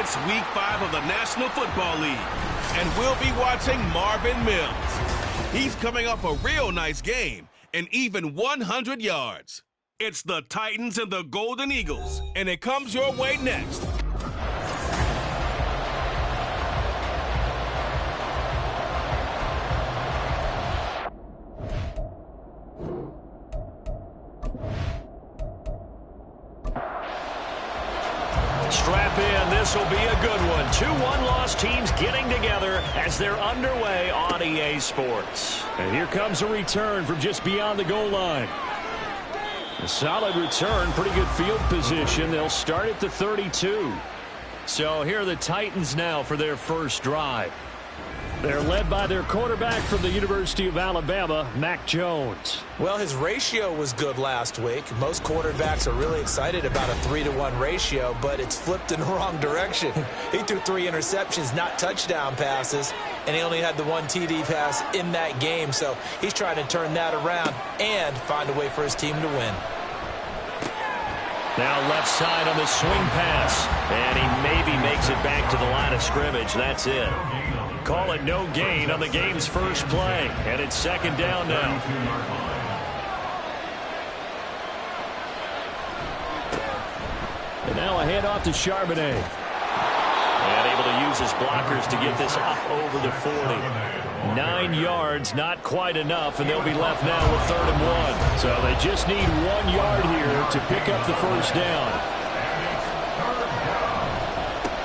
It's Week 5 of the National Football League, and we'll be watching Marvin Mims. He's coming off a real nice game and even 100 yards. It's the Titans and the Golden Eagles, and it comes your way next. Strap in, this will be a good one. 2 one-loss teams getting together as they're underway on EA Sports. And here comes a return from just beyond the goal line. A solid return, pretty good field position. They'll start at the 32. So here are the Titans now for their first drive. They're led by their quarterback from the University of Alabama, Mac Jones. Well, his ratio was good last week. Most quarterbacks are really excited about a 3-to-1 ratio, but it's flipped in the wrong direction. He threw 3 interceptions, not touchdown passes, and he only had the 1 TD pass in that game. So he's trying to turn that around and find a way for his team to win. Now left side on the swing pass, and he maybe makes it back to the line of scrimmage. That's it. Call it no gain on the game's first play, and it's second down now. And now a handoff to Charbonnet. And able to use his blockers to get this up over the 40. 9 yards, not quite enough, and they'll be left now with 3rd and 1. So they just need 1 yard here to pick up the first down.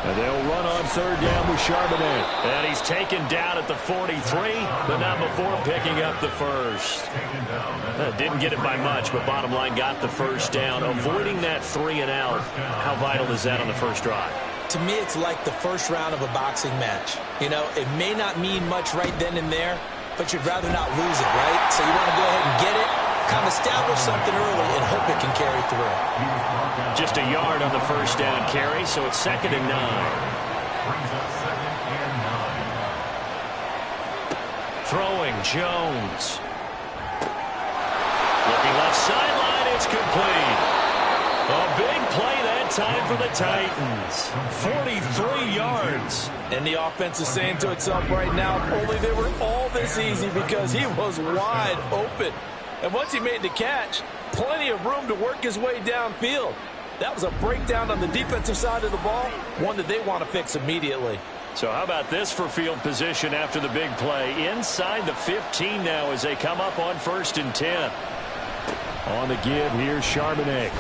And they'll run on 3rd down with Charbonnet. And he's taken down at the 43, but not before picking up the first. Didn't get it by much, but bottom line got the first down. Avoiding that 3 and out. How vital is that on the first drive? To me, it's like the first round of a boxing match. You know, it may not mean much right then and there, but you'd rather not lose it, right? So you want to go ahead and get it, kind of establish something early, and hope it can carry through. Just a yard on the first down carry, so it's 2nd and 9. Throwing, Jones. Looking left sideline, it's complete. A big play that time for the Titans. 43 yards. And the offense is saying to itself right now, only they were all this easy because he was wide open. And once he made the catch, plenty of room to work his way downfield. That was a breakdown on the defensive side of the ball, one that they want to fix immediately. So how about this for field position after the big play? Inside the 15 now as they come up on 1st and 10. On the give, here's Charbonnet.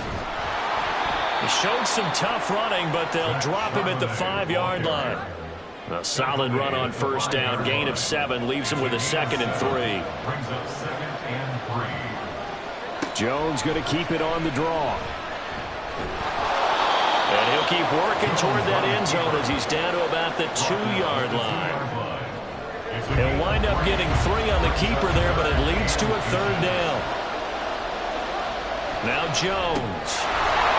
He showed some tough running, but they'll drop him at the 5-yard line. A solid run on 1st down, gain of 7, leaves him with a 2nd and 3. Jones going to keep it on the draw. And he'll keep working toward that end zone as he's down to about the 2-yard line. He'll wind up getting 3 on the keeper there, but it leads to a 3rd down. Now Jones.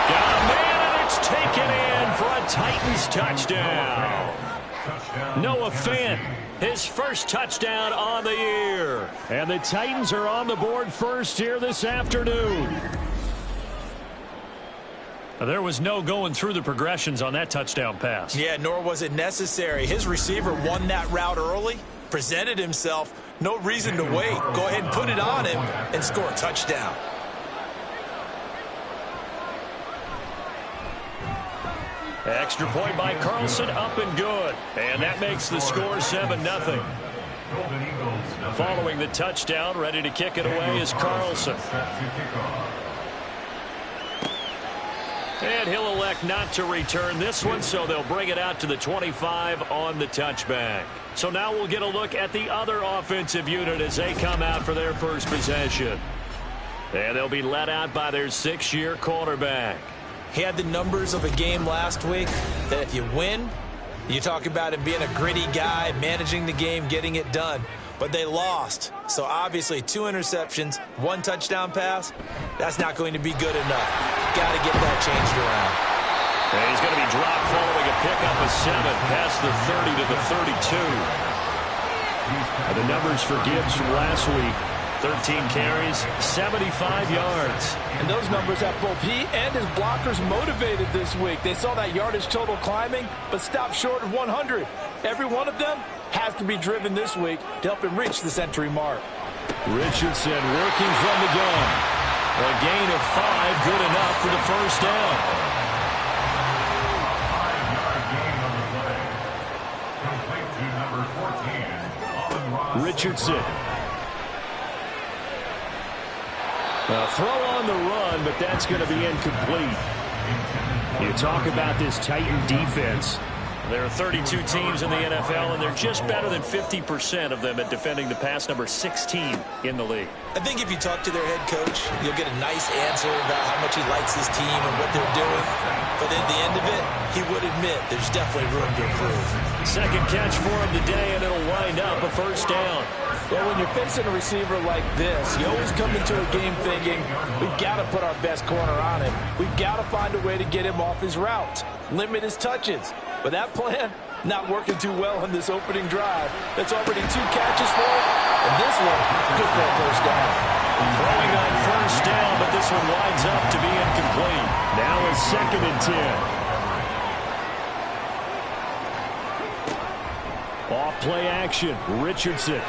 Got a man, and it's taken in for a Titans touchdown. Noah Fant, his first touchdown on the year. And the Titans are on the board first here this afternoon. There was no going through the progressions on that touchdown pass. Yeah, nor was it necessary. His receiver won that route early, presented himself. No reason to wait. Go ahead and put it on him and score a touchdown. Extra point by Carlson, up and good. And that makes the score 7-0. Following the touchdown, ready to kick it away is Carlson. And he'll elect not to return this one, so they'll bring it out to the 25 on the touchback. So now we'll get a look at the other offensive unit as they come out for their first possession. And they'll be led out by their 6-year quarterback. He had the numbers of a game last week that if you win, you talk about him being a gritty guy, managing the game, getting it done. But they lost. So obviously 2 interceptions, 1 touchdown pass, that's not going to be good enough. Got to get that changed around. And he's going to be dropped following a pickup of 7 past the 30 to the 32. And the numbers for Gibbs from last week, 13 carries, 75 yards. And those numbers have both he and his blockers motivated this week. They saw that yardage total climbing, but stopped short of 100. Every one of them has to be driven this week to help him reach the century mark. Richardson working from the gun. A gain of 5, good enough for the first down. Richardson. A throw on the run, but that's going to be incomplete. You talk about this Titan defense. There are 32 teams in the NFL, and they're just better than 50% of them at defending the pass, number 16 in the league. I think if you talk to their head coach, you'll get a nice answer about how much he likes his team and what they're doing. But at the end of it, he would admit there's definitely room to improve. Second catch for him today, and it'll wind up a first down. Well, when you're facing a receiver like this, you always come into a game thinking, we've got to put our best corner on him. We've got to find a way to get him off his route, limit his touches. But that plan, not working too well on this opening drive. That's already 2 catches for him, and this one, good for a first down. Throwing on first down, but this one winds up to be incomplete. Now a 2nd and 10. Off play action. Richardson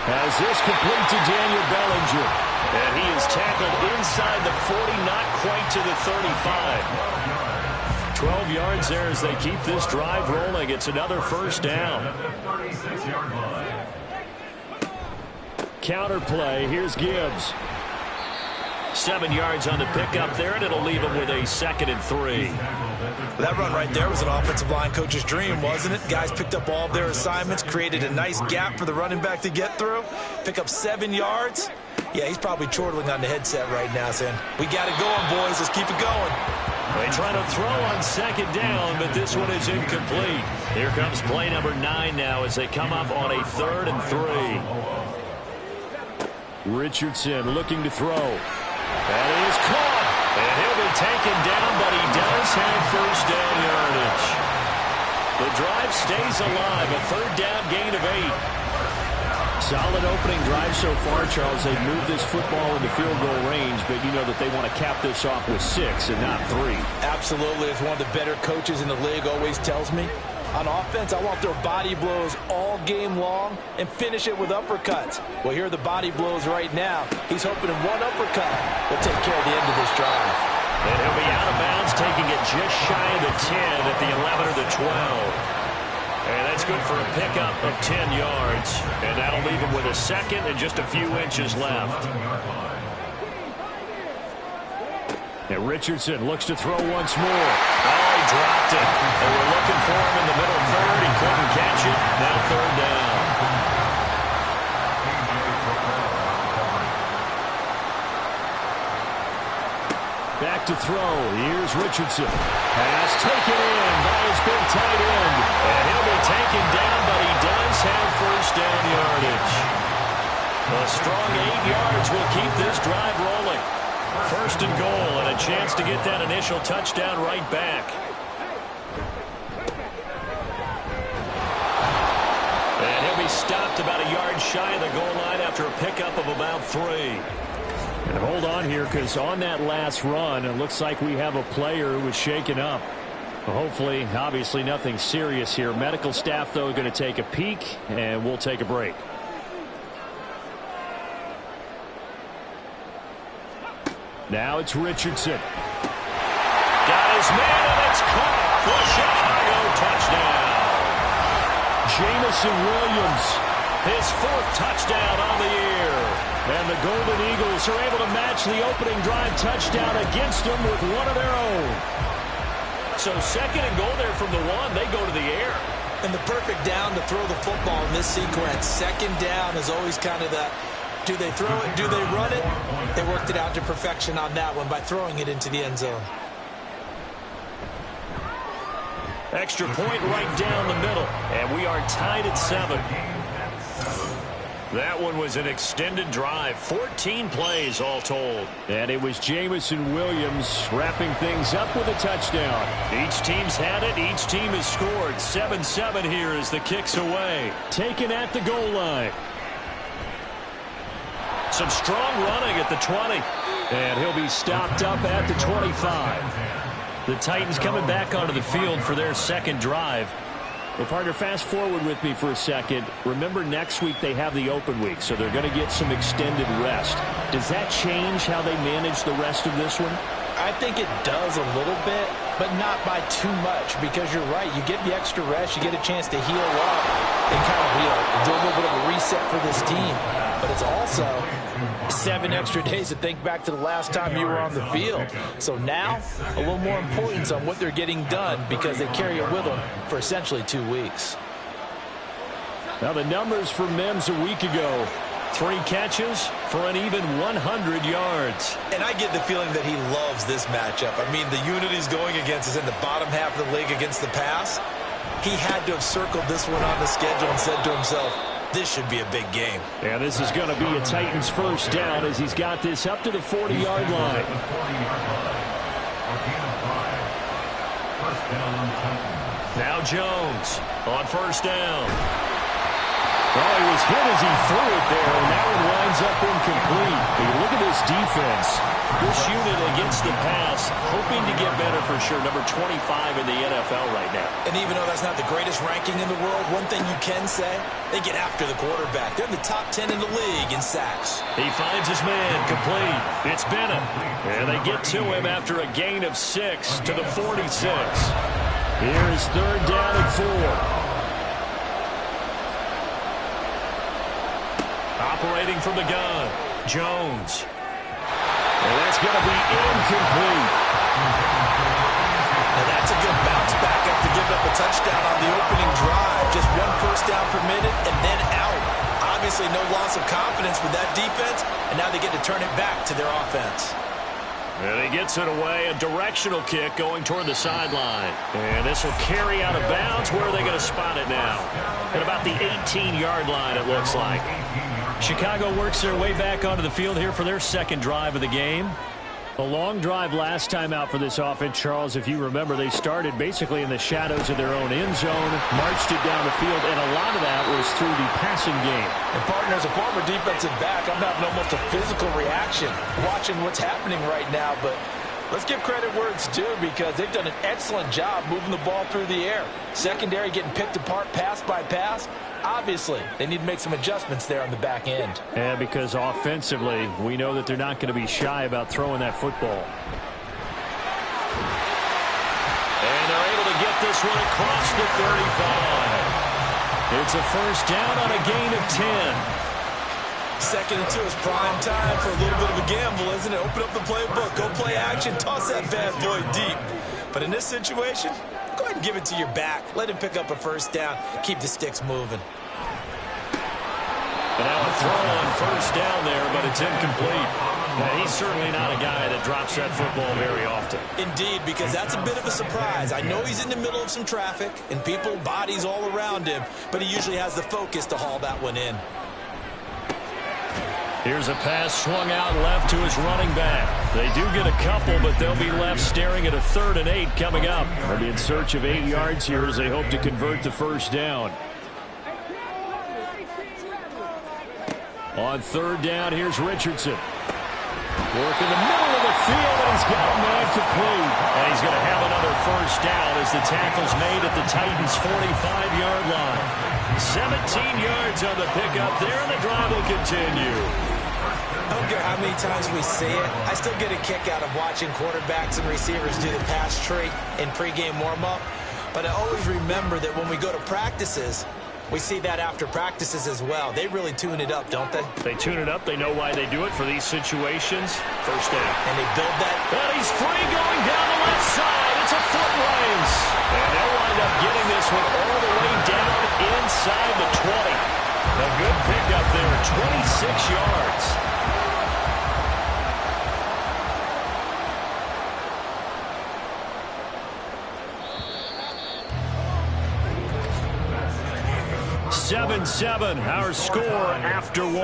has this complete to Daniel Bellinger. And he is tackled inside the 40, not quite to the 35. 12 yards there as they keep this drive rolling. It's another first down. Counter play. Here's Gibbs. 7 yards on the pickup there, and it'll leave him with a 2nd and 3. That run right there was an offensive line coach's dream, wasn't it? Guys picked up all of their assignments, created a nice gap for the running back to get through, pick up 7 yards. Yeah, he's probably chortling on the headset right now saying, we got it going, boys. Let's keep it going. They try to throw on 2nd down, but this one is incomplete. Here comes play number 9 now as they come up on a 3rd and 3. Richardson looking to throw. That is caught. And he'll be taken down, but he does have first down yardage. The drive stays alive, a 3rd down gain of 8. Solid opening drive so far, Charles. They've moved this football into field goal range, but you know that they want to cap this off with 6 and not 3. Absolutely. As one of the better coaches in the league always tells me, on offense, I want their body blows all game long and finish it with uppercuts. Well, here are the body blows right now. He's hoping in one uppercut will take care of the end of this drive. And he'll be out of bounds, taking it just shy of the 10 at the 11 or the 12. And that's good for a pickup of 10 yards. And that'll leave him with a 2nd and just a few inches left. And Richardson looks to throw once more. Oh, he dropped it. They were looking for him in the middle 3rd. He couldn't catch it. Now 3rd down. Back to throw. Here's Richardson. Pass taken in by his big tight end. And he'll be taken down, but he does have first down yardage. A strong 8 yards will keep this drive rolling. 1st and goal, and a chance to get that initial touchdown right back. And he'll be stopped about a yard shy of the goal line after a pickup of about 3. And hold on here, because on that last run, it looks like we have a player who was shaken up. Hopefully, obviously nothing serious here. Medical staff, though, going to take a peek, and we'll take a break. Now it's Richardson. Got his man, and it's caught for a Chicago touchdown. Jamison Williams. His 4th touchdown on the year. And the Golden Eagles are able to match the opening drive touchdown against them with one of their own. So 2nd and goal there from the 1. They go to the air. And the perfect down to throw the football in this sequence. 2nd down is always kind of the, do they throw it, do they run it? They worked it out to perfection on that one by throwing it into the end zone. Extra point right down the middle. And we are tied at 7. That one was an extended drive. 14 plays all told. And it was Jamison Williams wrapping things up with a touchdown. Each team's had it. Each team has scored. 7-7 here as the kick's away. Taken at the goal line. Some strong running at the 20. And he'll be stopped up at the 25. The Titans coming back onto the field for their second drive. Well, partner, fast forward with me for a second. Remember, next week they have the open week, so they're going to get some extended rest. Does that change how they manage the rest of this one? I think it does a little bit, but not by too much, because you're right. You get the extra rest. You get a chance to heal up and kind of do a little bit of a reset for this team. But it's also 7 extra days to think back to the last time you were on the field. So now, a little more importance on what they're getting done, because they carry it with them for essentially 2 weeks. Now the numbers for Mims a week ago. 3 catches for an even 100 yards. And I get the feeling that he loves this matchup. I mean, the unit he's going against is in the bottom half of the league against the pass. He had to have circled this one on the schedule and said to himself, this should be a big game. And this is going to be a Titans first down as he's got this up to the 40-yard line. Now Jones on first down. Well, he was hit as he threw it there, and that one winds up incomplete. But you look at this defense. This unit against the pass, hoping to get better for sure. Number 25 in the NFL right now. And even though that's not the greatest ranking in the world, one thing you can say, they get after the quarterback. They're in the top 10 in the league in sacks. He finds his man, complete. It's Bennett. And they get to him after a gain of 6 to the 46. Here's third down and 4. Operating from the gun, Jones. And that's going to be incomplete. And that's a good bounce back after giving up a touchdown on the opening drive. Just 1 first down permitted and then out. Obviously no loss of confidence with that defense, and now they get to turn it back to their offense. And he gets it away, a directional kick going toward the sideline. And this will carry out of bounds. Where are they going to spot it now? At about the 18-yard line, it looks like. Chicago works their way back onto the field here for their second drive of the game. A long drive last time out for this offense, Charles. If you remember, they started basically in the shadows of their own end zone, marched it down the field, and a lot of that was through the passing game. And, partner, as a former defensive back, I'm having almost a physical reaction watching what's happening right now. But let's give credit where it's due, because they've done an excellent job moving the ball through the air. Secondary getting picked apart pass by pass. Obviously, they need to make some adjustments there on the back end. And because offensively, we know that they're not going to be shy about throwing that football. And they're able to get this one across the 35. It's a first down on a gain of 10. 2nd and 2 is prime time for a little bit of a gamble, isn't it? Open up the playbook, go play action, toss that bad boy deep. But in this situation, go ahead and give it to your back. Let him pick up a first down. Keep the sticks moving. And now a throw on first down there, but it's incomplete. Now, he's certainly not a guy that drops that football very often. Indeed, because that's a bit of a surprise. I know he's in the middle of some traffic and people, bodies all around him, but he usually has the focus to haul that one in. Here's a pass swung out left to his running back. They do get a couple, but they'll be left staring at a 3rd and 8 coming up. They'll be in search of 8 yards here as they hope to convert the first down. On 3rd down, here's Richardson. Work in the middle of the field, and he's got a man complete. And he's going to have another first down as the tackle's made at the Titans' 45-yard line. 17 yards on the pickup there, and the drive will continue. I don't care how many times we see it. I still get a kick out of watching quarterbacks and receivers do the pass tree in pregame warm-up. But I always remember that when we go to practices, we see that after practices as well. They really tune it up, don't they? They tune it up. They know why they do it for these situations. First down. And they build that. And he's free going down the left side. It's a foot race. And they'll wind up getting this one all the way down inside the 20. A good pickup there, 26 yards. Seven, our score after 1.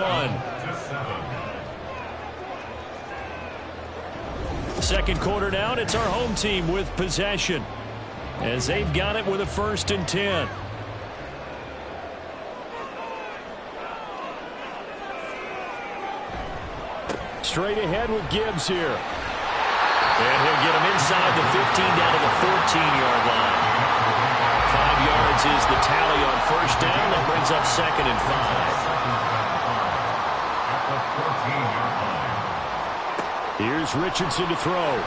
Second quarter down, it's our home team with possession as they've got it with a 1st and 10. straight ahead with Gibbs here. And he'll get him inside the 15 down to the 14-yard line. 5 yards is the tally on first down. That brings up 2nd and 5. Here's Richardson to throw.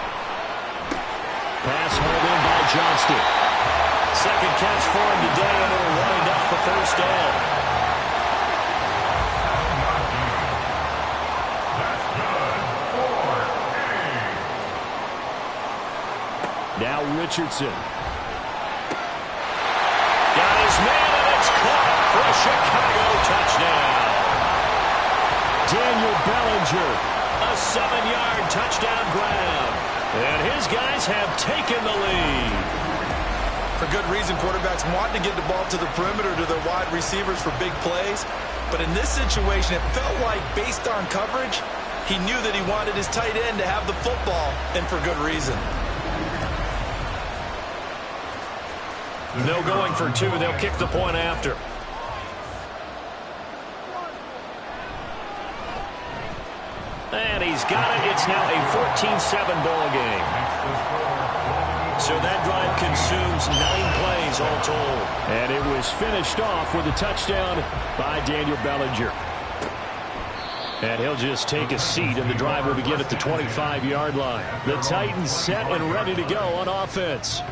Pass hauled in by Johnston. Second catch for him today, and it'll wind up for first down. Now Richardson. Got his man, and it's caught for a Chicago touchdown. Daniel Bellinger, a 7-yard touchdown grab. And his guys have taken the lead. For good reason, quarterbacks want to get the ball to the perimeter to their wide receivers for big plays. But in this situation, it felt like, based on coverage, he knew that he wanted his tight end to have the football, and for good reason. No going for 2. They'll kick the point after. And he's got it. It's now a 14-7 ball game. So that drive consumes 9 plays all told. And it was finished off with a touchdown by Daniel Bellinger. And he'll just take a seat, and the drive will begin at the 25-yard line. The Titans set and ready to go on offense.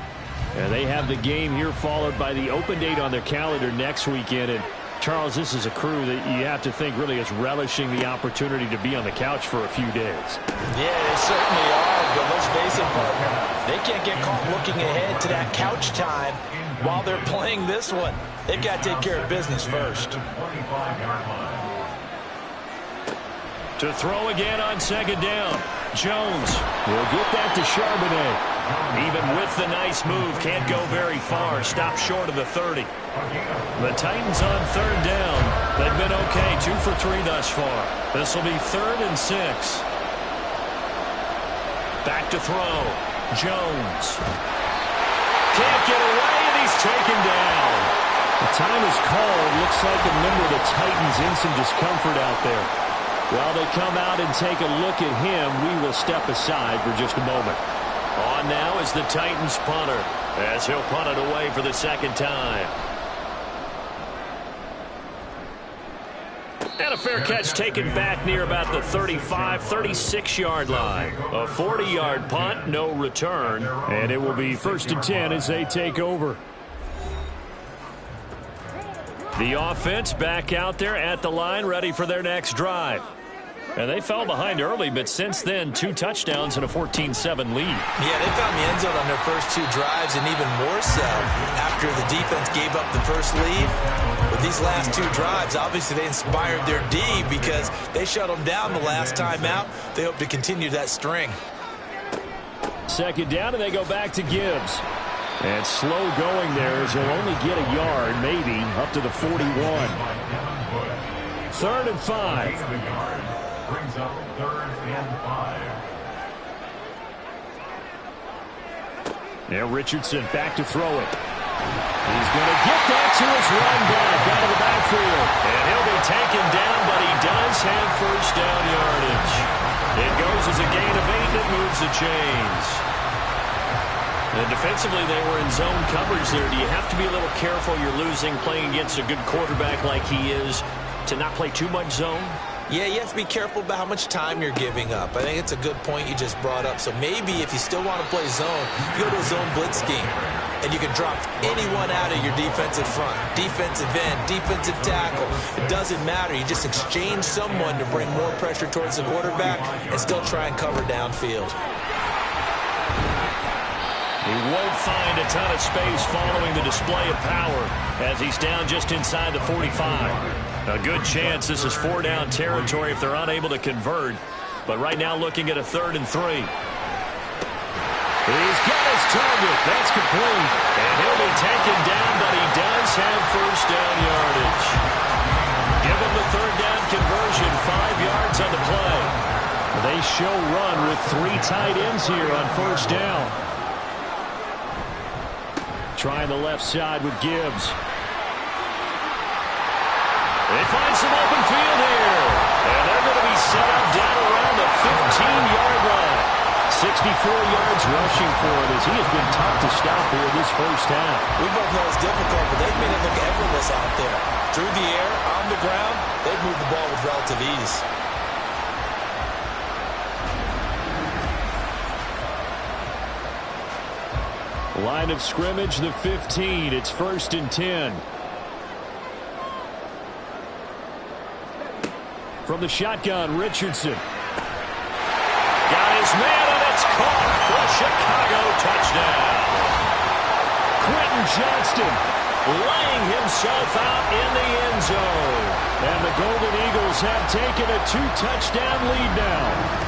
And they have the game here followed by the open date on their calendar next weekend. And Charles, this is a crew that you have to think really is relishing the opportunity to be on the couch for a few days. Yeah, they certainly are, but let's face it, partner. They can't get caught looking ahead to that couch time while they're playing this one. They've got to take care of business first. To throw again on 2nd down. Jones will get that to Charbonnet. Even with the nice move, can't go very far. Stopped short of the 30. The Titans on 3rd down. They've been okay, 2 for 3 thus far. This will be 3rd and 6. Back to throw. Jones. Can't get away, and he's taken down. The time is called. Looks like a member of the Titans in some discomfort out there. While they come out and take a look at him, we will step aside for just a moment. On now is the Titans punter, as he'll punt it away for the 2nd time. And a fair catch taken back near about the 35, 36-yard line. A 40-yard punt, no return. And it will be 1st and 10 as they take over. The offense back out there at the line, ready for their next drive. And they fell behind early, but since then, 2 touchdowns and a 14-7 lead. Yeah, they found the end zone on their first 2 drives, and even more so after the defense gave up the first lead. With these last 2 drives, obviously they inspired their D because they shut them down the last time out. They hope to continue that string. 2nd down, and they go back to Gibbs. And slow going there as he'll only get a yard, maybe, up to the 41. 3rd and 5. Brings up 3rd and 5. Now Richardson back to throw it. He's going to get that to his run back out of the backfield. And he'll be taken down, but he does have first down yardage. It goes as a gain of 8 that moves the chains. And defensively, they were in zone coverage there. Do you have to be a little careful? You're losing, playing against a good quarterback like he is, to not play too much zone? Yeah, you have to be careful about how much time you're giving up. I think it's a good point you just brought up. So maybe if you still want to play zone, you go to a zone blitz scheme. And you can drop anyone out of your defensive front. Defensive end, defensive tackle. It doesn't matter. You just exchange someone to bring more pressure towards the quarterback and still try and cover downfield. He won't find a ton of space following the display of power as he's down just inside the 45. A good chance this is 4-down territory if they're unable to convert. But right now looking at a 3rd and 3. He's got his target. That's complete. And he'll be taken down, but he does have first down yardage. Give him the 3rd down conversion, 5 yards on the play. They show run with 3 tight ends here on first down. Trying the left side with Gibbs. They find some open field here. And they're going to be he's set up down around the 15-yard line. 64 yards rushing for him as he has been tough to stop here this first half. We both know it's difficult, but they've made it look effortless out there. Through the air, on the ground, they've moved the ball with relative ease. Line of scrimmage, the 15. It's 1st and 10. From the shotgun, Richardson. Got his man, and it's caught for a Chicago touchdown. Quentin Johnston Laying himself out in the end zone. And the Golden Eagles have taken a 2-touchdown lead now.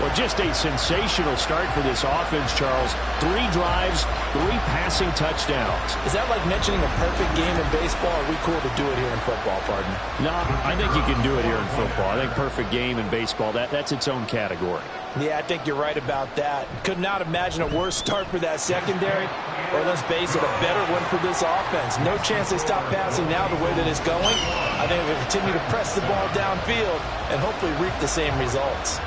Well, just a sensational start for this offense, Charles. 3 drives, 3 passing touchdowns. Is that like mentioning a perfect game in baseball? Or are we cool to do it here in football, pardon? No, I think you can do it here in football. I think perfect game in baseball, that's its own category. Yeah, I think you're right about that. Could not imagine a worse start for that secondary, or let's face it, a better one for this offense. No chance they stop passing now the way that it's going. I think they'll continue to press the ball downfield and hopefully reap the same results.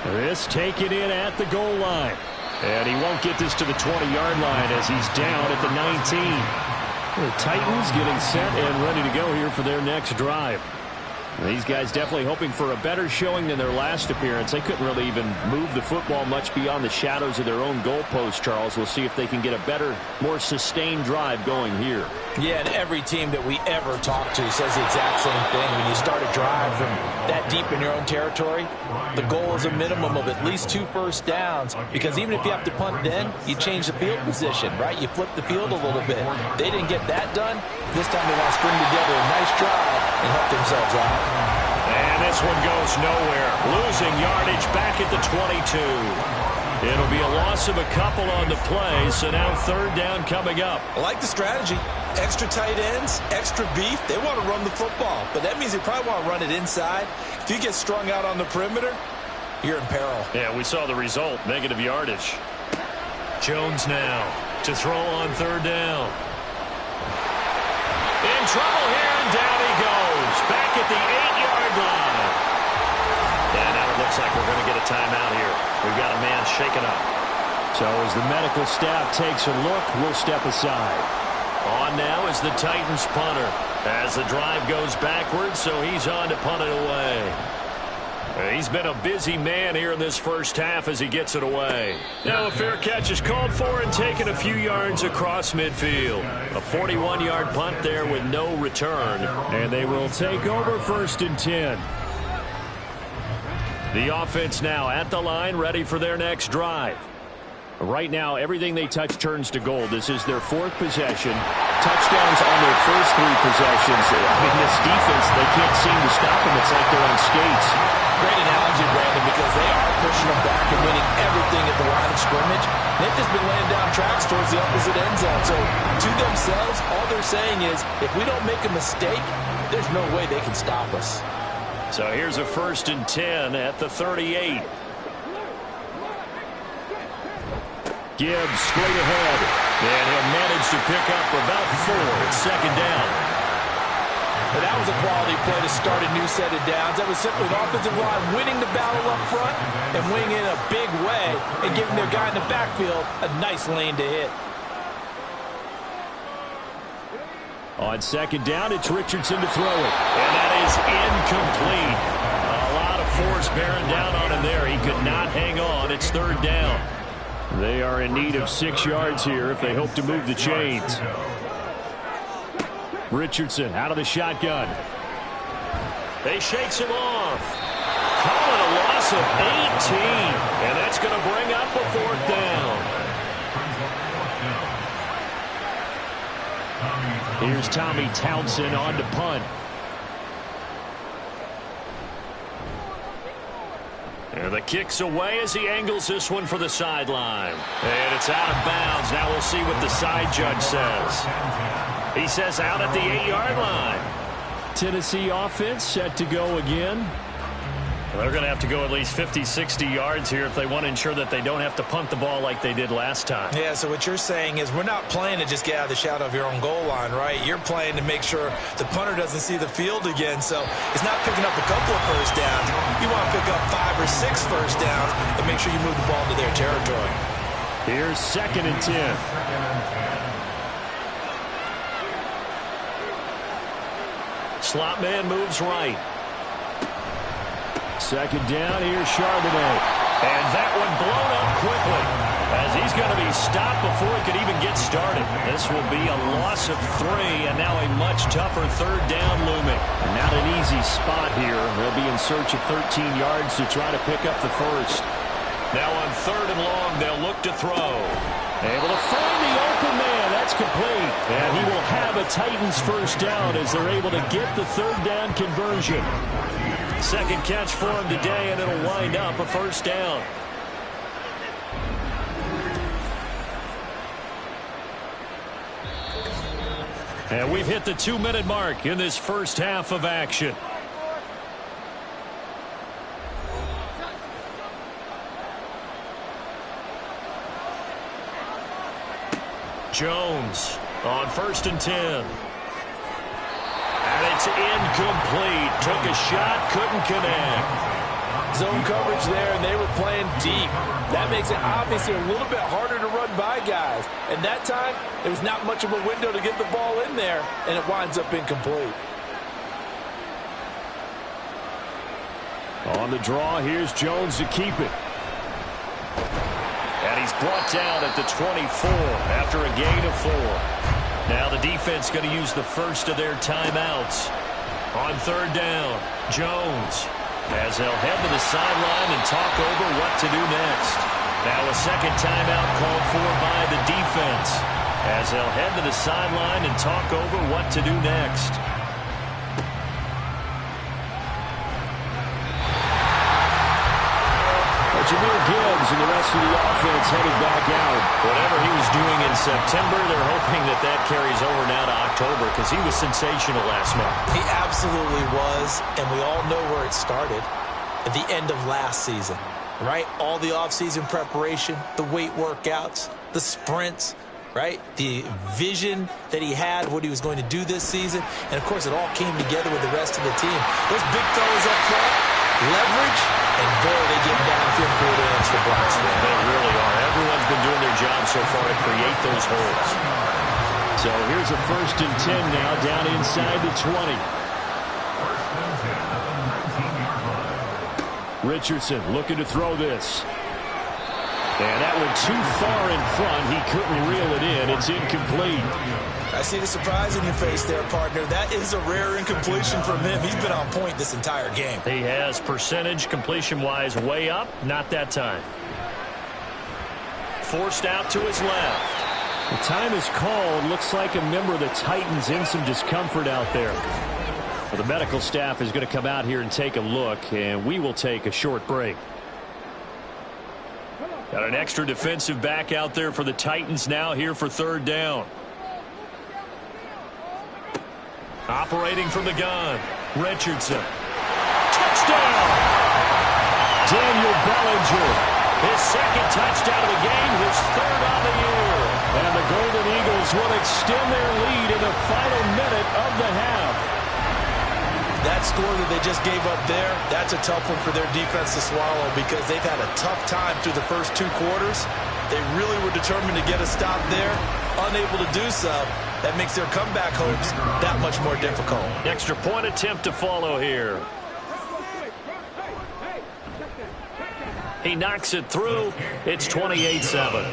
This taken in at the goal line. And he won't get this to the 20-yard line as he's down at the 19. The Titans getting set and ready to go here for their next drive. These guys definitely hoping for a better showing than their last appearance. They couldn't really even move the football much beyond the shadows of their own goalpost, Charles. We'll see if they can get a better, more sustained drive going here. Yeah, and every team that we ever talk to says the exact same thing. When you start a drive from that deep in your own territory, the goal is a minimum of at least 2 first downs, because even if you have to punt then, you change the field position, right? You flip the field a little bit. They didn't get that done. This time they want to string together a nice drive and help themselves out. And this one goes nowhere. Losing yardage back at the 22. It'll be a loss of a couple on the play, so now 3rd down coming up. I like the strategy. Extra tight ends, extra beef. They want to run the football, but that means they probably want to run it inside. If you get strung out on the perimeter, you're in peril. Yeah, we saw the result, negative yardage. Jones now to throw on 3rd down. In trouble here, and down he goes. Back at the 8-yard line. And now it looks like we're going to get a timeout here. We've got a man shaken up. So as the medical staff takes a look, we'll step aside. On now is the Titans punter. As the drive goes backwards, so he's on to punt it away. He's been a busy man here in this first half as he gets it away. Now a fair catch is called for and taken a few yards across midfield. A 41-yard punt there with no return. And they will take over 1st and 10. The offense now at the line, ready for their next drive. Right now, everything they touch turns to gold. This is their 4th possession. Touchdowns on their first 3 possessions. I mean, this defense, they can't seem to stop them. It's like they're on skates. Great analogy, Brandon, because they are pushing them back and winning everything at the line of scrimmage. They've just been laying down tracks towards the opposite end zone. So to themselves, all they're saying is, if we don't make a mistake, there's no way they can stop us. So here's a 1st and 10 at the 38. Gibbs straight ahead. And he'll manage to pick up about 4. It's 2nd down. And that was a quality play to start a new set of downs. That was simply an offensive line winning the battle up front and winning in a big way and giving their guy in the backfield a nice lane to hit. On 2nd down, it's Richardson to throw it. And that is incomplete. A lot of force bearing down on him there. He could not hang on. It's 3rd down. They are in need of 6 yards here if they hope to move the chains. Richardson out of the shotgun. They shakes him off. Call it a loss of 18. And that's going to bring up a 4th down. Here's Tommy Townsend on to punt. And the kick's away as he angles this one for the sideline. And it's out of bounds. Now we'll see what the side judge says. He says out at the 8-yard line. Tennessee offense set to go again. They're going to have to go at least 50, 60 yards here if they want to ensure that they don't have to punt the ball like they did last time. Yeah, so what you're saying is we're not playing to just get out of the shadow of your own goal line, right? You're playing to make sure the punter doesn't see the field again. So it's not picking up a couple of first downs. You want to pick up 5 or 6 first downs and make sure you move the ball into their territory. Here's 2nd and 10. Slot man moves right. 2nd down, here's Charbonnet. And that one blown up quickly as he's going to be stopped before he could even get started. This will be a loss of 3 and now a much tougher 3rd down looming. Not an easy spot here. They'll be in search of 13 yards to try to pick up the first. Now on 3rd and long, they'll look to throw. Able to find the open man. That's complete. And he will have a Titans first down as they're able to get the 3rd down conversion. 2nd catch for him today, and it'll wind up a first down. And we've hit the 2-minute mark in this first half of action. Jones on 1st and 10. And it's incomplete. Took a shot, couldn't connect. Zone coverage there, and they were playing deep. That makes it obviously a little bit harder to run by guys. And that time, there was not much of a window to get the ball in there, and it winds up incomplete. On the draw, here's Jones to keep it. And he's brought down at the 24 after a gain of 4. Now the defense going to use the first of their timeouts. On 3rd down, Jones, as they'll head to the sideline and talk over what to do next. Now a 2nd timeout called for by the defense, as they'll head to the sideline and talk over what to do next. Jameer Gibbs and the rest of the offense headed back out. Whatever he was doing in September, they're hoping that that carries over now to October because he was sensational last month. He absolutely was, and we all know where it started at the end of last season, right? All the offseason preparation, the weight workouts, the sprints, right? The vision that he had, what he was going to do this season, and, of course, it all came together with the rest of the team. Those big fellas up front, leverage, and boy, they get downfield for the extra blocks. They really are. Everyone's been doing their job so far to create those holes. So here's a 1st and 10 now, down inside the 20. Richardson looking to throw this. And that went too far in front. He couldn't reel it in. It's incomplete. I see the surprise in your face there, partner. That is a rare incompletion from him. He's been on point this entire game. He has percentage completion-wise way up. Not that time. Forced out to his left. The time is called. Looks like a member of the Titans in some discomfort out there. Well, the medical staff is going to come out here and take a look, and we will take a short break. Got an extra defensive back out there for the Titans now here for 3rd down. Operating from the gun, Richardson. Touchdown! Daniel Bellinger. His 2nd touchdown of the game, his 3rd on the year. And the Golden Eagles will extend their lead in the final minute of the half. That score that they just gave up there, that's a tough one for their defense to swallow because they've had a tough time through the first 2 quarters. They really were determined to get a stop there, unable to do so. That makes their comeback hopes that much more difficult. Extra point attempt to follow here. He knocks it through. It's 28-7.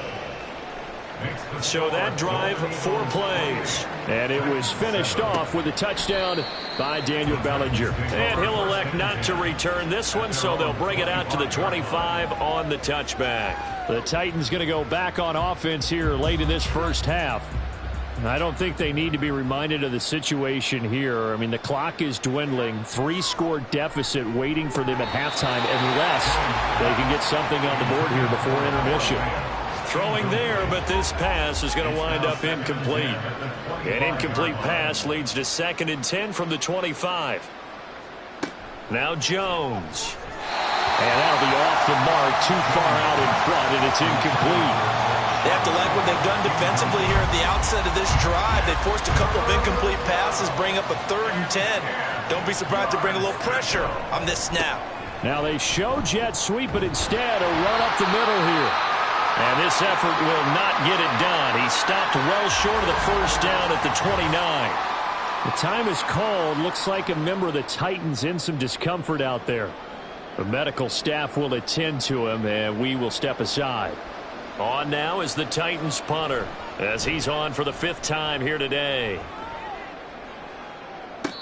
So that drive, 4 plays. And it was finished off with a touchdown by Daniel Bellinger. And he'll elect not to return this one, so they'll bring it out to the 25 on the touchback. The Titans going to go back on offense here late in this first half. I don't think they need to be reminded of the situation here. I mean, the clock is dwindling. 3-score deficit waiting for them at halftime unless they can get something on the board here before intermission. Throwing there, but this pass is going to wind up incomplete. An incomplete pass leads to 2nd and 10 from the 25. Now Jones. And that'll be off the mark, too far out in front, and it's incomplete. They have to like what they've done defensively here at the outset of this drive. They forced a couple of incomplete passes, bring up a 3rd and 10. Don't be surprised to bring a little pressure on this snap. Now they show jet sweep, but instead a run up the middle here. And this effort will not get it done. He stopped well short of the first down at the 29. The time is called. Looks like a member of the Titans in some discomfort out there. The medical staff will attend to him, and we will step aside. On now is the Titans punter, as he's on for the 5th time here today.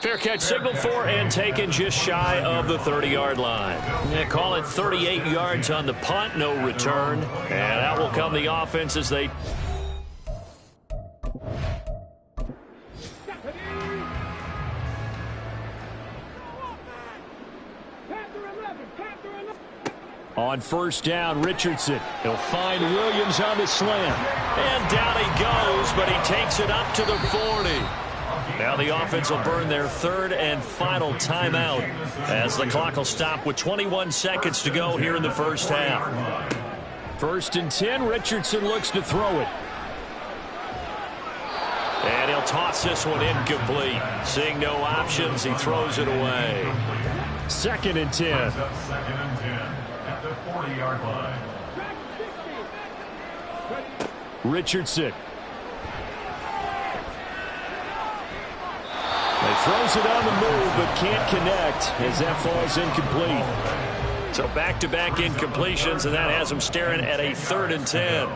Fair catch signaled for and taken just shy of the 30-yard line. Yeah, call it 38 yards on the punt, no return. And out will come the offense as they... On first down, Richardson. He'll find Williams on the slant. And down he goes, but he takes it up to the 40. Now the offense will burn their 3rd and final timeout as the clock will stop with 21 seconds to go here in the first half. 1st and 10, Richardson looks to throw it. And he'll toss this one incomplete. Seeing no options, he throws it away. 2nd and 10. 2nd and 10 at the 40-yard line. Richardson. He throws it on the move, but can't connect as that falls incomplete. So back-to-back incompletions, and that has him staring at a 3rd and 10.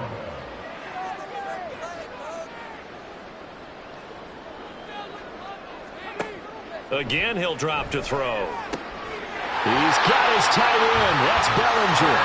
Again, he'll drop to throw. He's got his tight end. That's Bellinger.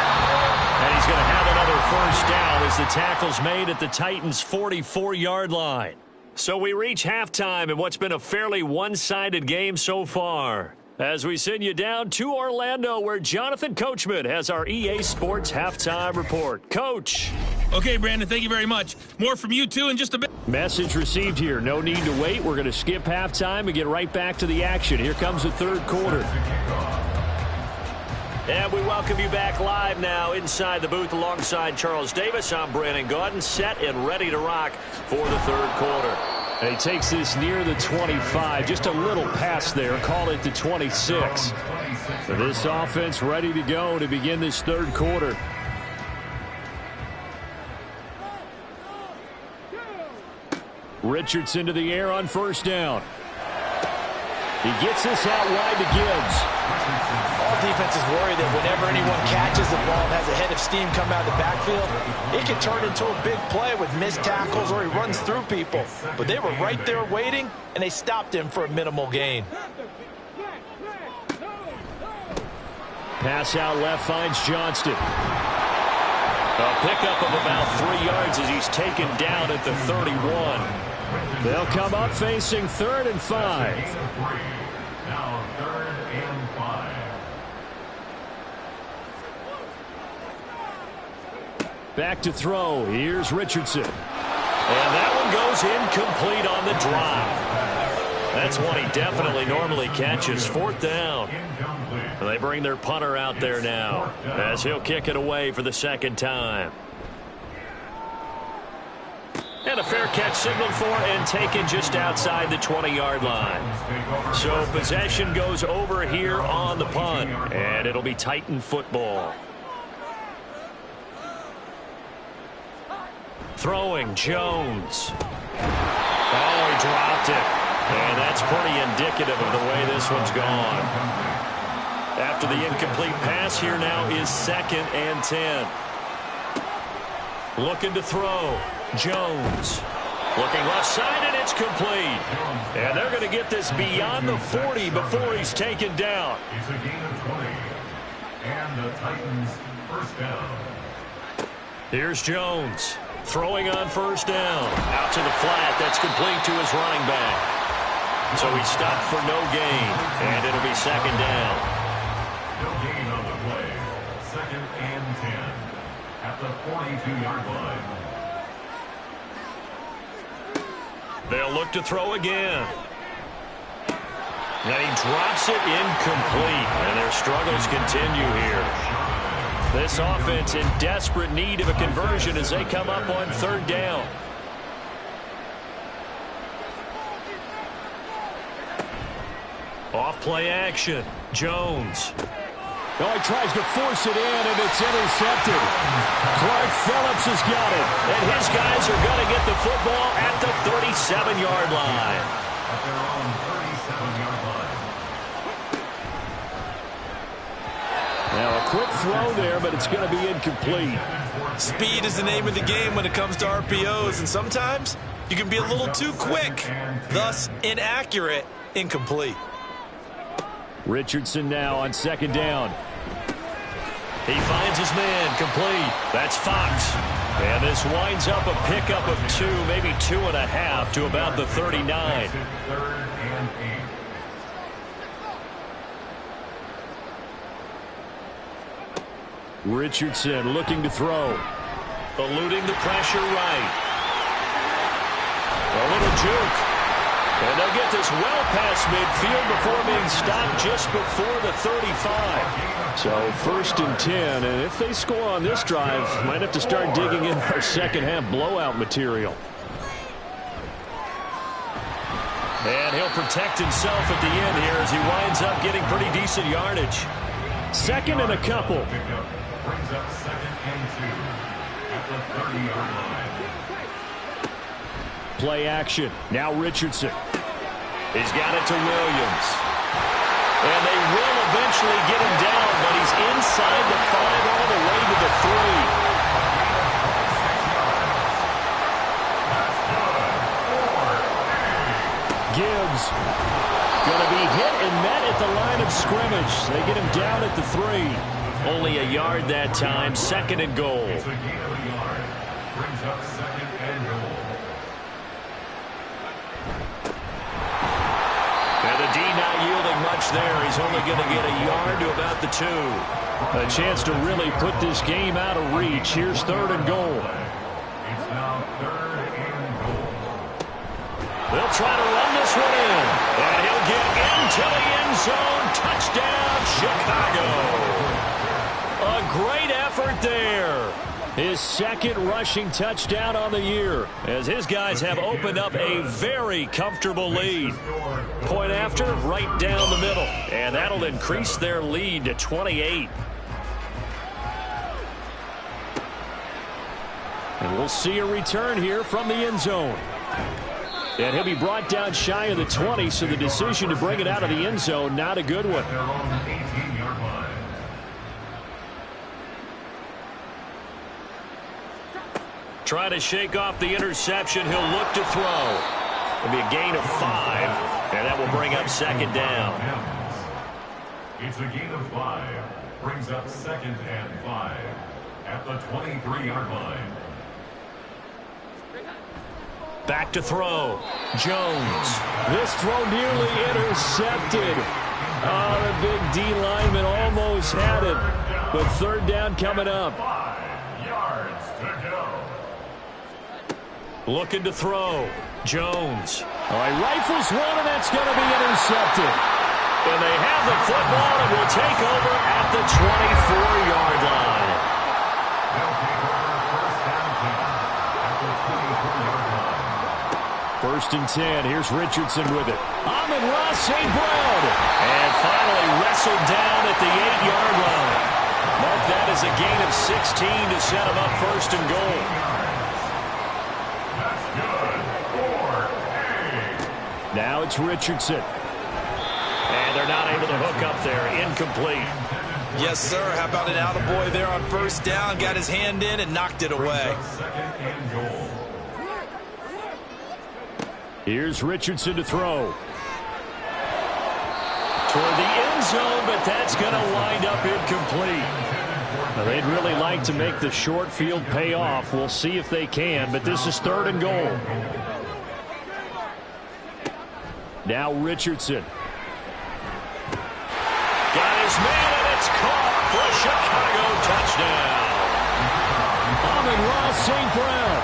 And he's going to have another first down as the tackle's made at the Titans' 44-yard line. So we reach halftime in what's been a fairly one-sided game so far. As we send you down to Orlando, where Jonathan Coachman has our EA Sports Halftime Report. Coach. Okay, Brandon, thank you very much. More from you two in just a bit. Message received here. No need to wait. We're going to skip halftime and get right back to the action. Here comes the 3rd quarter. And we welcome you back live now inside the booth alongside Charles Davis. I'm Brandon Gaudin, set and ready to rock for the 3rd quarter. And he takes this near the 25, just a little past there, call it the 26. So this offense ready to go to begin this 3rd quarter. Richardson to the air on first down. He gets this out wide to Gibbs. All defenses worry that whenever anyone catches the ball and has a head of steam come out of the backfield, it can turn into a big play with missed tackles or he runs through people. But they were right there waiting, and they stopped him for a minimal gain. Pass out left finds Johnston. A pickup of about 3 yards as he's taken down at the 31. They'll come up facing 3rd and 5. Now 3rd and 5. Back to throw. Here's Richardson. And that one goes incomplete on the drop. That's one he definitely normally catches. 4th down. And they bring their punter out there now as he'll kick it away for the 2nd time. And a fair catch signaled for and taken just outside the 20-yard line. So possession goes over here on the punt, and it'll be Titan football. Throwing, Jones. Oh, he dropped it. And that's pretty indicative of the way this one's gone. After the incomplete pass, here now is 2nd and 10. Looking to throw. Jones. Looking left side, and it's complete. And they're going to get this beyond the 40 before he's taken down. It's a gain of 20. And the Titans first down. Here's Jones. Throwing on first down. Out to the flat. That's complete to his running back. So he stopped for no gain. And it'll be 2nd down. No gain on the play. 2nd and 10 at the 42-yard line. They'll look to throw again. And he drops it incomplete. And their struggles continue here. This offense in desperate need of a conversion as they come up on third down. Off play action. Jones. Oh, he tries to force it in, and it's intercepted. Clark Phillips has got it. And his guys are going to get the football at the 37-yard line. At their own 37-yard line. Now, a quick throw there, but it's going to be incomplete. Speed is the name of the game when it comes to RPOs, and sometimes you can be a little too quick, thus inaccurate, incomplete. Richardson now on second down. He finds his man, complete. That's Fox. And this winds up a pickup of 2, maybe 2.5 to about the 39. Third and 8. Richardson looking to throw. Eluding the pressure right. A little juke. And they'll get this well past midfield before being stopped just before the 35. So first and 10, and if they score on this drive, might have to start digging in our second half blowout material. And he'll protect himself at the end here as he winds up getting pretty decent yardage. Second and a couple. Brings up second and 2 at the 30-yard line. Play action. Now Richardson. He's got it to Williams. And they will eventually get him down, but he's inside the 5 all the way to the 3. Gibbs going to be hit and met at the line of scrimmage. They get him down at the 3. Only a yard that time, second and goal. It's a gain of a yard. Brings up second and goal. And the D not yielding much there. He's only going to get a yard to about the 2. A chance to really put this game out of reach. Here's third and goal. It's now third and goal. They'll try to run this one in. And he'll get into the end zone. Touchdown, Chicago. A great effort there. His second rushing touchdown on the year, as his guys have opened up a very comfortable lead. Point after, right down the middle. And that'll increase their lead to 28. And we'll see a return here from the end zone. And he'll be brought down shy of the 20, so the decision to bring it out of the end zone, not a good one. Their own 18-yard line. Try to shake off the interception. He'll look to throw. It'll be a gain of 5, and that will bring up second down. It's a gain of 5. Brings up second and 5 at the 23-yard line. Back to throw. Jones. This throw nearly intercepted. Oh, the big D lineman almost had it. But third down coming up. 5 yards to go. Looking to throw. Jones. All right, rifles one, and that's going to be intercepted. And they have the football and will take over at the 24-yard line. They'll take over first and 10 at the 24-yard line. First and 10. Here's Richardson with it. Amon-Ra St. Brown. And finally wrestled down at the 8-yard line. Mark that as a gain of 16 to set him up first and goal. That's good for A. Now it's Richardson. And they're not able to hook up there. Incomplete. Yes, sir. How about an attaboy there on first down? Got his hand in and knocked it away. Second and goal. Here's Richardson to throw. Toward the end zone, but that's going to wind up incomplete. Now, they'd really like to make the short field pay off. We'll see if they can, but this is third and goal. Now Richardson. Got his man, and it's caught for a Chicago touchdown. Amon-Ra St. Brown.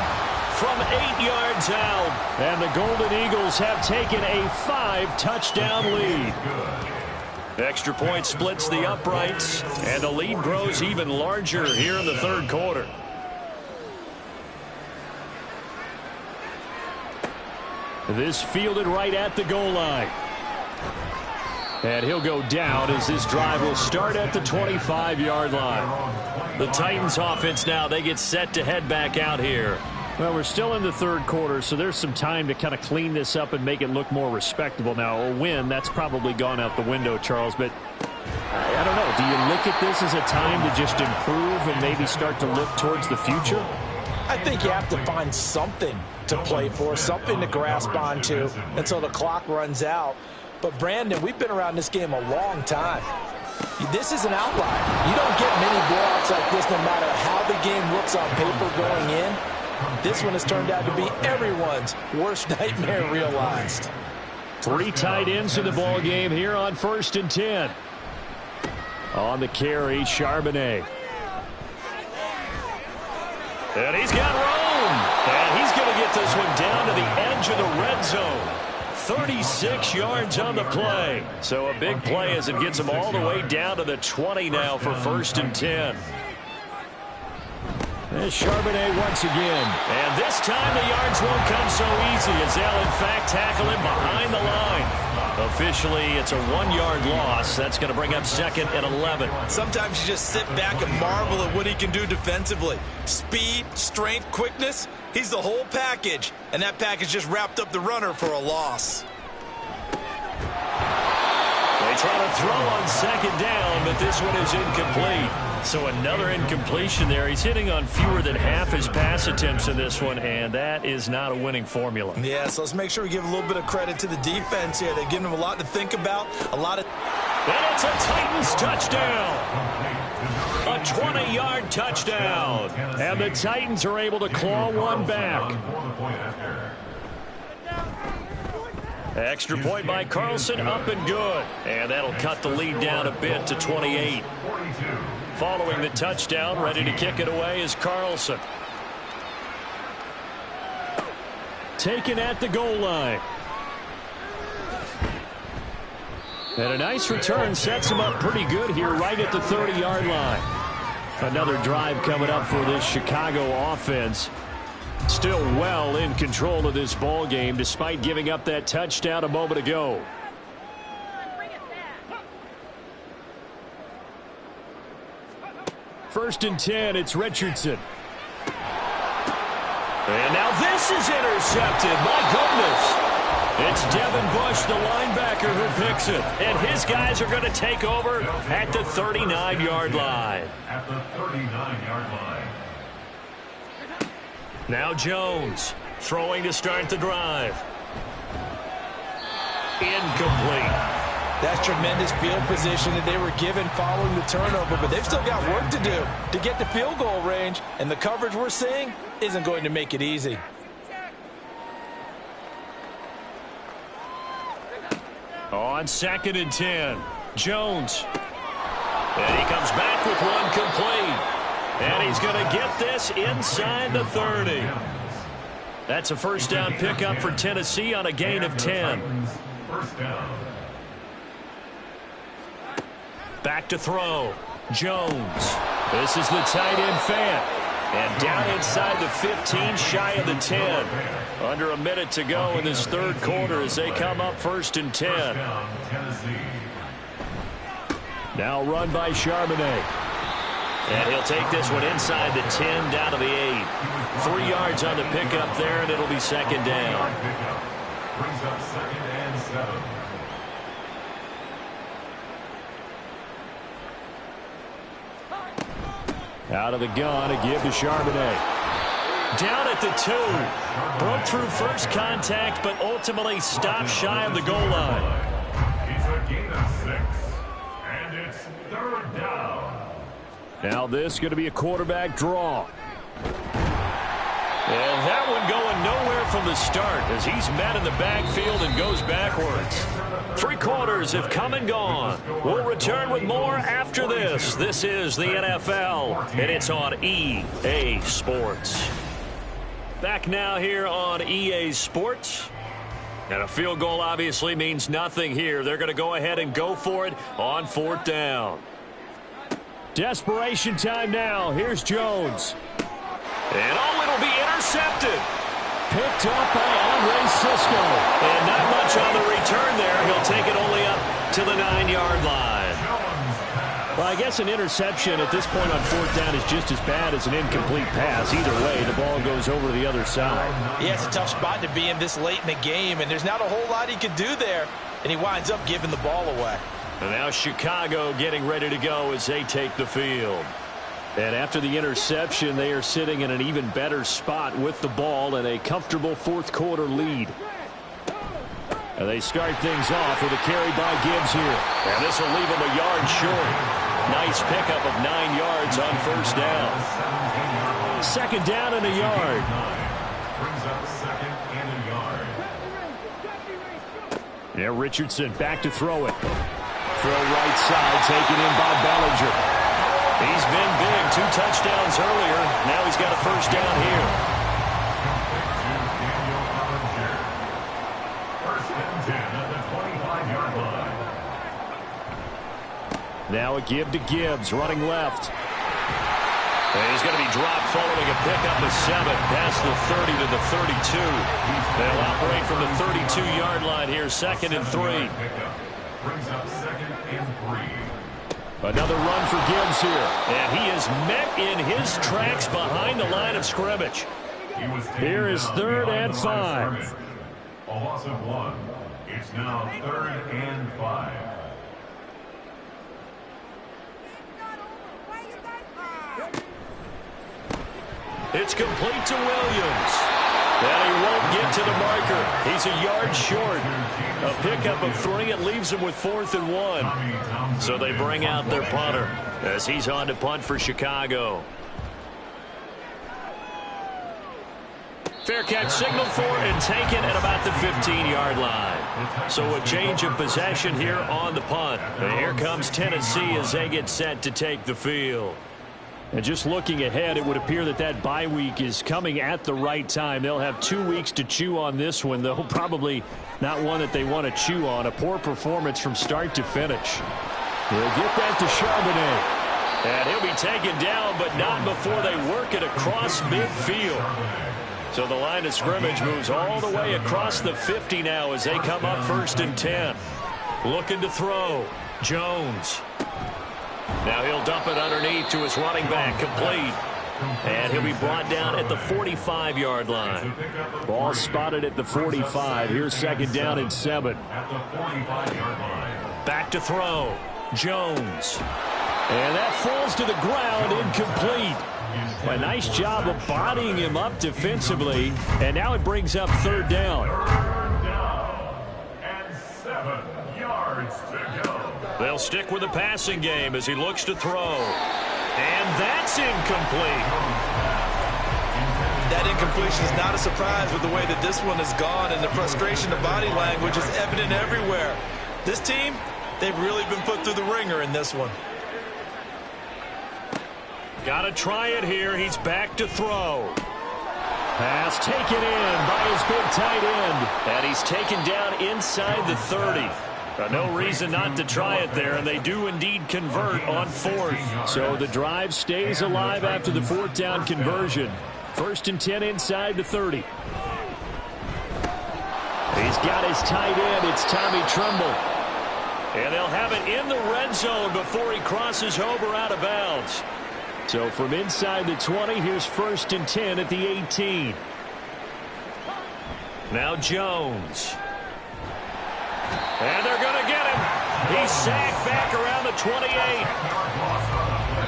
From 8 yards out. And the Golden Eagles have taken a 5-touchdown lead. Extra point splits the uprights, and the lead grows even larger here in the third quarter. This fielded right at the goal line. And he'll go down as this drive will start at the 25-yard line. The Titans offense now, they get set to head back out here. Well, we're still in the third quarter, so there's some time to kind of clean this up and make it look more respectable. Now, a win, that's probably gone out the window, Charles, but I don't know. Do you look at this as a time to just improve and maybe start to look towards the future? I think you have to find something to play for, something to grasp onto until the clock runs out. But, Brandon, we've been around this game a long time. This is an outlier. You don't get many blowouts like this no matter how the game looks on paper going in. This one has turned out to be everyone's worst nightmare realized. 3 tight ends in the ball game here on 1st and 10. On the carry, Charbonnet. And he's got room. And he's going to get this one down to the edge of the red zone. 36 yards on the play. So a big play as it gets him all the way down to the 20 now for 1st and 10. There's Charbonnet once again. And this time the yards won't come so easy as they'll in fact tackle him behind the line. Officially, it's a 1-yard loss. That's going to bring up 2nd and 11. Sometimes you just sit back and marvel at what he can do defensively. Speed, strength, quickness. He's the whole package. And that package just wrapped up the runner for a loss. They try to throw on 2nd down, but this one is incomplete. So another incompletion there. He's hitting on fewer than half his pass attempts in this one, and that is not a winning formula. Yeah, so let's make sure we give a little bit of credit to the defense here. They've given him a lot to think about, a lot of... And it's a Titans touchdown. A 20-yard touchdown. And the Titans are able to claw one back. Extra point by Carlson, up and good. And that'll cut the lead down a bit to 28. Following the touchdown, ready to kick it away is Carlson. Taken at the goal line. And a nice return sets him up pretty good here right at the 30-yard line. Another drive coming up for this Chicago offense. Still well in control of this ball game despite giving up that touchdown a moment ago. First and 10, it's Richardson. And now this is intercepted. My goodness. It's Devin Bush, the linebacker, who picks it. And his guys are going to take over at the 39-yard line. At the 39-yard line. Now Jones throwing to start the drive. Incomplete. That's tremendous field position that they were given following the turnover, but they've still got work to do to get to field goal range, and the coverage we're seeing isn't going to make it easy. On 2nd and 10, Jones. And he comes back with one complete. And he's going to get this inside the 30. That's a first down pickup for Tennessee on a gain of 10. First down. Back to throw. Jones. This is the tight end Fant. And down inside the 15, shy of the 10. Under a minute to go in this third quarter as they come up 1st and 10. Now run by Charbonnet. And he'll take this one inside the 10 down to the 8. 3 yards on the pickup there, and it'll be 2nd down. Brings up 2nd and 7. Out of the gun, a give to Charbonnet. Down at the 2. Broke through first contact, but ultimately stopped shy of the goal line. It's a gain of 6. And it's 3rd down. Now this going to be a quarterback draw. And that one going nowhere from the start as he's met in the backfield and goes backwards. 3 quarters have come and gone. We'll return with more after this. This is the NFL, and it's on EA Sports. Back now here on EA Sports. And a field goal obviously means nothing here. They're going to go ahead and go for it on 4th down. Desperation time now. Here's Jones. And it'll be intercepted. Picked up by Andre Cisco. And not much on the return there. He'll take it only up to the 9-yard line. Well, I guess an interception at this point on 4th down is just as bad as an incomplete pass. Either way, the ball goes over to the other side. Yeah, it's a tough spot to be in this late in the game, and there's not a whole lot he could do there, and he winds up giving the ball away. And now Chicago getting ready to go as they take the field. And after the interception, they are sitting in an even better spot with the ball and a comfortable 4th quarter lead. And they start things off with a carry by Gibbs here. And this will leave him a yard short. Nice pickup of 9 yards on 1st down. 2nd down and a yard. Brings up 2nd and a yard. Yeah, Richardson back to throw it. Throw right side, taken in by Bellinger. He's been big. 2 touchdowns earlier. Now he's got a 1st down here. Now a give to Gibbs, running left. And he's going to be dropped following a pickup of 7 past the 30 to the 32. They'll operate from the 32-yard line here, 2nd and 3. Brings up 2nd and 3. Another run for Gibbs here. And he is met in his tracks behind the line of scrimmage. Here is 3rd and 5. A loss of 1. It's now 3rd and 5. It's complete to Williams. And he won't get to the marker. He's a yard short. A pickup of 3. It leaves him with 4th and 1. So they bring out their punter as he's on to punt for Chicago. Fair catch signaled for and taken at about the 15-yard line. So a change of possession here on the punt. And here comes Tennessee as they get set to take the field. And just looking ahead, it would appear that that bye week is coming at the right time. They'll have 2 weeks to chew on this one, though probably not one that they want to chew on. A poor performance from start to finish. They'll get that to Charbonnet. And he'll be taken down, but not before they work it across midfield. So the line of scrimmage moves all the way across the 50 now as they come up 1st and 10. Looking to throw. Jones. Now he'll dump it underneath to his running back, complete. And he'll be brought down at the 45-yard line. Ball spotted at the 45. Here's 2nd down and 7. Back to throw. Jones. And that falls to the ground, incomplete. A nice job of bodying him up defensively. And now it brings up 3rd down. 3rd down and 7 yards to go. They'll stick with the passing game as he looks to throw. And that's incomplete. That incompletion is not a surprise with the way that this one has gone, and the frustration of body language is evident everywhere. This team, they've really been put through the ringer in this one. Got to try it here. He's back to throw. Pass taken in by his big tight end. And he's taken down inside the 30. No reason not to try it there, and they do indeed convert on 4th. So the drive stays alive after the 4th down conversion. 1st and 10 inside the 30. He's got his tight end. It's Tommy Tremble. And they'll have it in the red zone before he crosses over out of bounds. So from inside the 20, here's 1st and 10 at the 18. Now Jones. And they're going to get him. He's sacked back around the 28.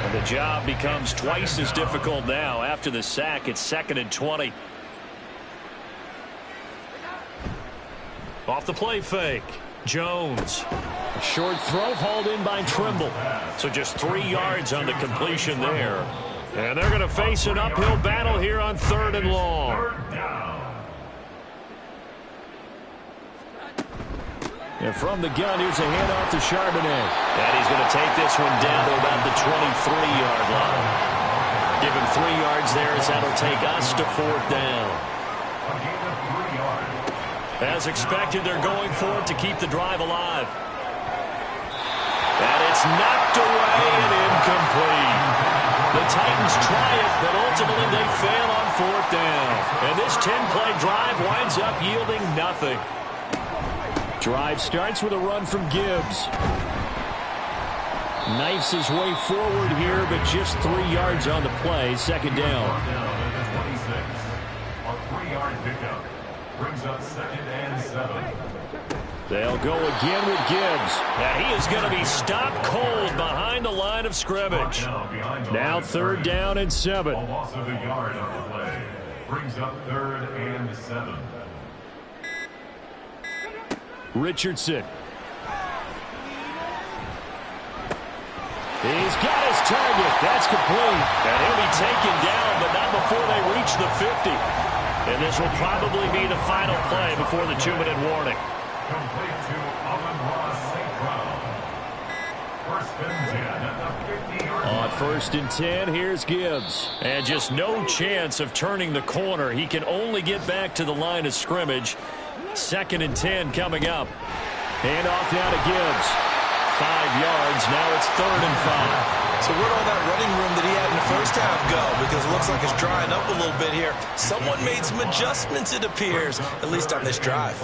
And the job becomes twice as difficult now. After the sack, it's 2nd and 20. Off the play fake. Jones. A short throw hauled in by Trimble. So just 3 yards on the completion there. And they're going to face an uphill battle here on 3rd and long. And from the gun, here's a handoff to Charbonnet. And he's going to take this one down to about the 23-yard line. Give him 3 yards there as that'll take us to 4th down. As expected, they're going for it to keep the drive alive. And it's knocked away and incomplete. The Titans try it, but ultimately they fail on 4th down. And this 10-play drive winds up yielding nothing. Drive starts with a run from Gibbs. Knifes his way forward here, but just 3 yards on the play. 2nd down. A 3-yard pickup brings up 2nd and 7. They'll go again with Gibbs. And he is going to be stopped cold behind the line of scrimmage. Now 3rd down and 7. A loss of a yard on the play brings up 3rd and 7. Richardson. He's got his target. That's complete. And he'll be taken down, but not before they reach the 50. And this will probably be the final play before the 2-minute warning. Complete to Allen-Ross St. Brown. 1st and 10 at the 50-yard line. On 1st and 10, here's Gibbs. And just no chance of turning the corner. He can only get back to the line of scrimmage. 2nd and 10 coming up. Hand off now to Gibbs. 5 yards. Now it's 3rd and 5. So where'd all that running room that he had in the first half go? Because it looks like it's drying up a little bit here. Someone made some adjustments, it appears, at least on this drive.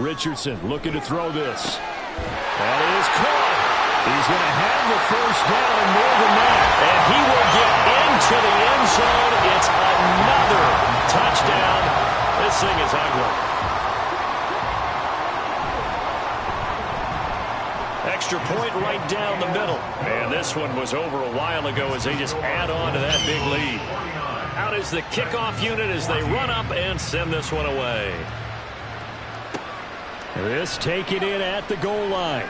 Richardson looking to throw this. That is caught. He's going to have the 1st down and more than that. And he will get into the end zone. It's another touchdown. This thing is ugly. Extra point right down the middle. And this one was over a while ago as they just add on to that big lead. Out is the kickoff unit as they run up and send this one away. This taken in at the goal line.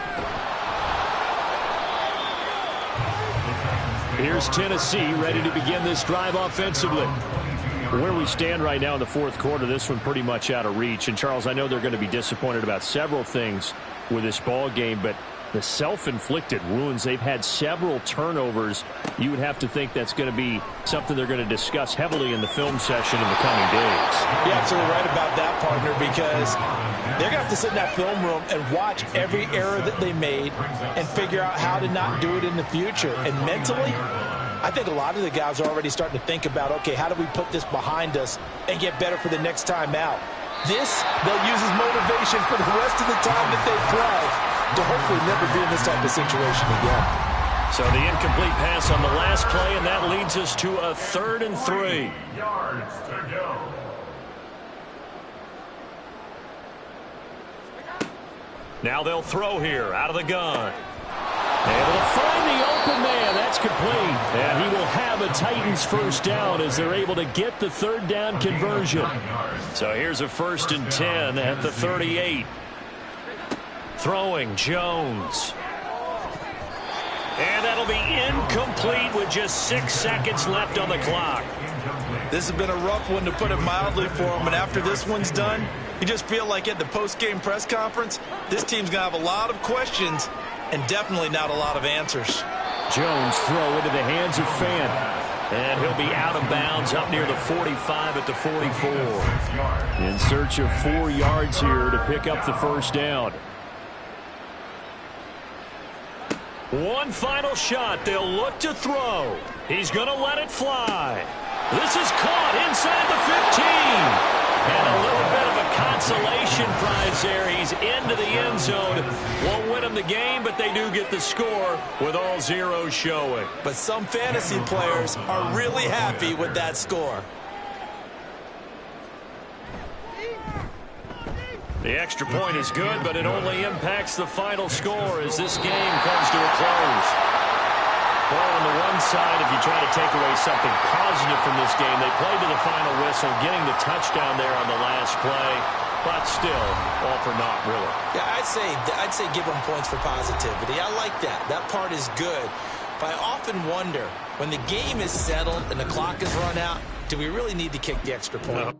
Here's Tennessee ready to begin this drive offensively. Where we stand right now in the 4th quarter, this one pretty much out of reach. And, Charles, I know they're going to be disappointed about several things with this ball game, but the self-inflicted wounds, they've had several turnovers. You would have to think that's going to be something they're going to discuss heavily in the film session in the coming days. You're absolutely right about that, partner, because they're going to have to sit in that film room and watch every error that they made and figure out how to not do it in the future. And mentally, I think a lot of the guys are already starting to think about, okay, how do we put this behind us and get better for the next time out? This, they'll use as motivation for the rest of the time that they play to hopefully never be in this type of situation again. So the incomplete pass on the last play, and that leads us to a 3rd and 3. Yards to go. Now they'll throw here out of the gun. Able to find the open man. That's complete. And he will have a Titans 1st down as they're able to get the 3rd down conversion. So here's a 1st and 10 at the 38. Throwing Jones. And that'll be incomplete with just 6 seconds left on the clock. This has been a rough one, to put it mildly, for him. And after this one's done, you just feel like at the post-game press conference, this team's going to have a lot of questions and definitely not a lot of answers. Jones throw into the hands of Fan. And he'll be out of bounds up near the 45 at the 44. In search of 4 yards here to pick up the 1st down. One final shot. They'll look to throw. He's going to let it fly. This is caught inside the 15. And a little bit of a consolation prize there. He's into the end zone. Won't win them the game, but they do get the score with all zeros showing. But some fantasy players are really happy with that score. The extra point is good, but it only impacts the final score as this game comes to a close. Well, on the one side, if you try to take away something positive from this game, they played to the final whistle, getting the touchdown there on the last play, but still, all for naught, really. Yeah, I'd say give them points for positivity. I like that. That part is good. But I often wonder, when the game is settled and the clock is run out, do we really need to kick the extra point? No.